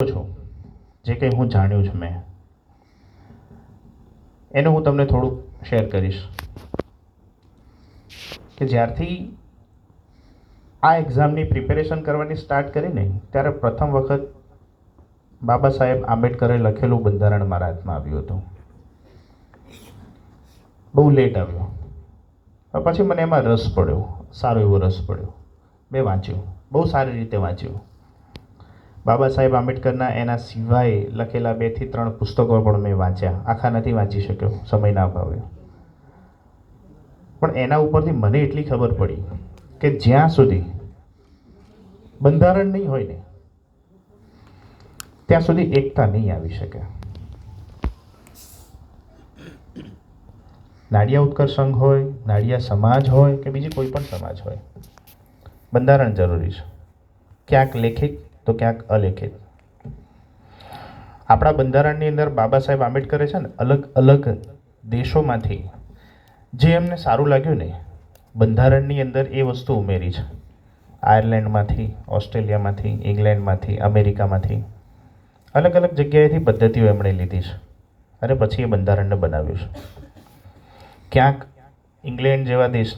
છો જે કંઈ હું જાણ્યું છું મેં એનું હું તમને થોડુંક શેર કરીશ કે જ્યારથી આ એક્ઝામની પ્રિપેરેશન કરવાની સ્ટાર્ટ કરીને ત્યારે પ્રથમ વખત બાબા સાહેબ આંબેડકરે લખેલું બંધારણ મારા હાથમાં આવ્યું હતું. બહુ લેટ આવ્યો, પણ પછી મને એમાં રસ પડ્યો, સારો એવો રસ પડ્યો. મેં વાંચ્યું, બહુ સારી રીતે વાંચ્યું. બાબા સાહેબ આંબેડકરના એના સિવાય લખેલા 2 થી 3 પુસ્તકો પણ મેં વાંચ્યા. આખા નથી વાંચી શક્યો સમયના અભાવે, પણ એના ઉપરથી મને એટલી ખબર પડી કે જ્યાં સુધી બંધારણ નહીં હોય ને ત્યાં સુધી એકતા નહીં આવી શકે. નાડિયા ઉત્કર્ષ સંઘ હોય, નાડિયા સમાજ હોય કે બીજી કોઈ પણ સમાજ હોય, બંધારણ જરૂરી છે. ક્યાંક લેખિત તો ક્યાંક અલેખિત. આપણા બંધારણની અંદર બાબા સાહેબ આંબેડકરે છે ને અલગ અલગ દેશોમાંથી જે એમને સારું લાગ્યું ને બંધારણની અંદર એ વસ્તુ ઉમેરી છે. આયર્લેન્ડમાંથી, ઓસ્ટ્રેલિયામાંથી, ઇંગ્લેન્ડમાંથી, અમેરિકામાંથી અલગ અલગ જગ્યાએથી પદ્ધતિઓ એમણે લીધી છે અને પછી એ બંધારણને બનાવ્યું છે. ક્યાંક ઇંગ્લેન્ડ જેવા દેશની